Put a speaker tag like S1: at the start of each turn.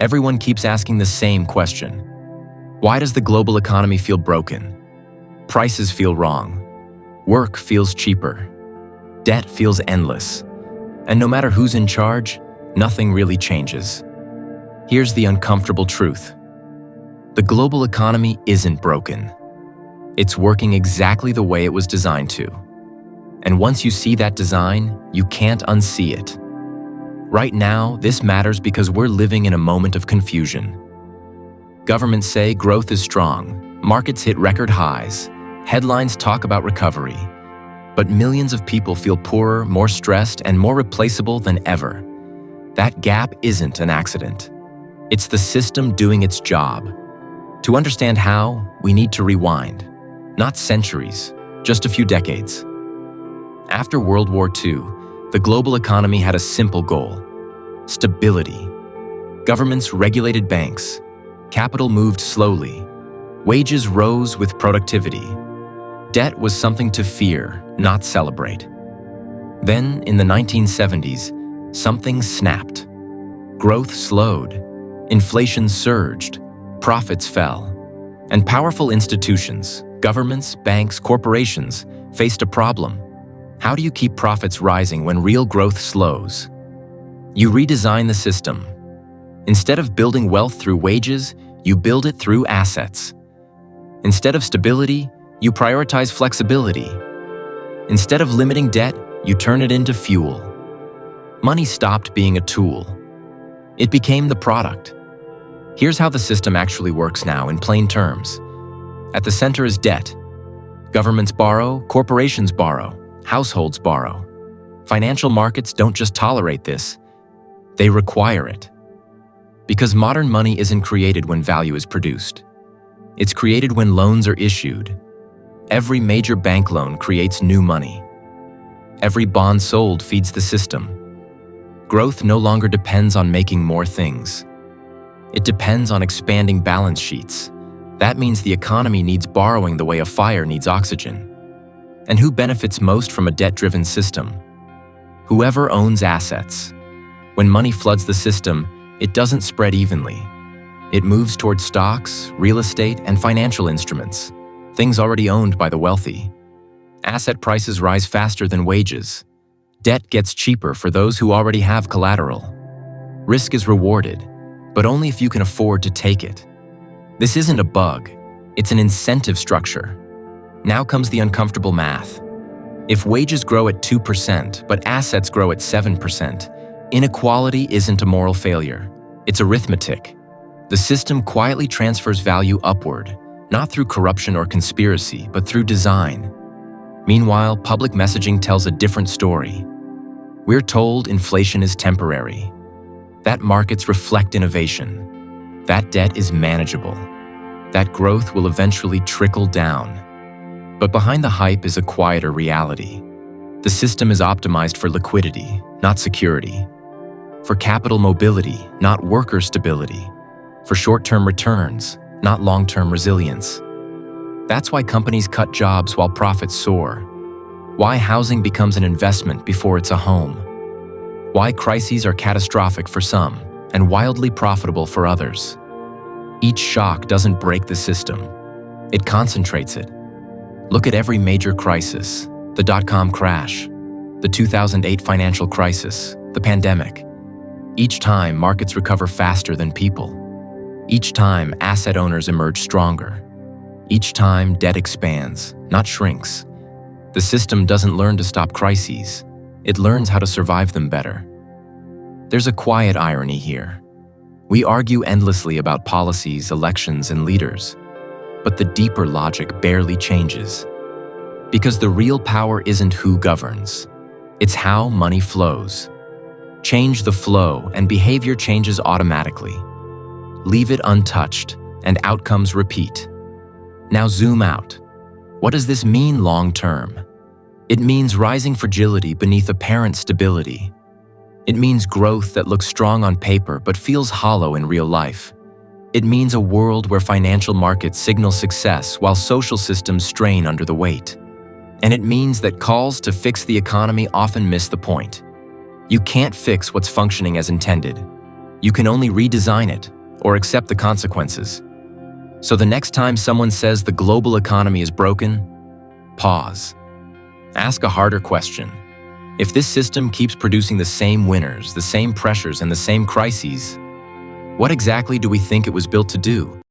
S1: Everyone keeps asking the same question. Why does the global economy feel broken? Prices feel wrong. Work feels cheaper. Debt feels endless. And no matter who's in charge, nothing really changes. Here's the uncomfortable truth. The global economy isn't broken. It's working exactly the way it was designed to. And once you see that design, you can't unsee it. Right now, this matters because we're living in a moment of confusion. Governments say growth is strong, markets hit record highs, headlines talk about recovery. But millions of people feel poorer, more stressed, and more replaceable than ever. That gap isn't an accident. It's the system doing its job. To understand how, we need to rewind. Not centuries, just a few decades. After World War II, the global economy had a simple goal: stability. Governments regulated banks. Capital moved slowly. Wages rose with productivity. Debt was something to fear, not celebrate. Then, in the 1970s, something snapped. Growth slowed. Inflation surged. Profits fell. And powerful institutions, governments, banks, corporations, faced a problem. How do you keep profits rising when real growth slows? You redesign the system. Instead of building wealth through wages, you build it through assets. Instead of stability, you prioritize flexibility. Instead of limiting debt, you turn it into fuel. Money stopped being a tool. It became the product. Here's how the system actually works now in plain terms. At the center is debt. Governments borrow, corporations borrow, households borrow. Financial markets don't just tolerate this, they require it. Because modern money isn't created when value is produced. It's created when loans are issued. Every major bank loan creates new money. Every bond sold feeds the system. Growth no longer depends on making more things. It depends on expanding balance sheets. That means the economy needs borrowing the way a fire needs oxygen. And who benefits most from a debt-driven system? Whoever owns assets. When money floods the system, it doesn't spread evenly. It moves toward stocks, real estate, and financial instruments, things already owned by the wealthy. Asset prices rise faster than wages. Debt gets cheaper for those who already have collateral. Risk is rewarded, but only if you can afford to take it. This isn't a bug, it's an incentive structure. Now comes the uncomfortable math. If wages grow at 2%, but assets grow at 7%, inequality isn't a moral failure, it's arithmetic. The system quietly transfers value upward, not through corruption or conspiracy, but through design. Meanwhile, public messaging tells a different story. We're told inflation is temporary, that markets reflect innovation, that debt is manageable, that growth will eventually trickle down. But behind the hype is a quieter reality. The system is optimized for liquidity, not security, for capital mobility, not worker stability, for short-term returns, not long-term resilience. That's why companies cut jobs while profits soar, why housing becomes an investment before it's a home, why crises are catastrophic for some and wildly profitable for others. Each shock doesn't break the system, it concentrates it. Look at every major crisis: the dot-com crash, the 2008 financial crisis, the pandemic. Each time, markets recover faster than people. Each time, asset owners emerge stronger. Each time, debt expands, not shrinks. The system doesn't learn to stop crises. It learns how to survive them better. There's a quiet irony here. We argue endlessly about policies, elections, and leaders, but the deeper logic barely changes. Because the real power isn't who governs, it's how money flows. Change the flow and behavior changes automatically. Leave it untouched and outcomes repeat. Now zoom out. What does this mean long term? It means rising fragility beneath apparent stability. It means growth that looks strong on paper but feels hollow in real life. It means a world where financial markets signal success while social systems strain under the weight. And it means that calls to fix the economy often miss the point. You can't fix what's functioning as intended. You can only redesign it or accept the consequences. So the next time someone says the global economy is broken, pause. Ask a harder question. If this system keeps producing the same winners, the same pressures, and the same crises, what exactly do we think it was built to do?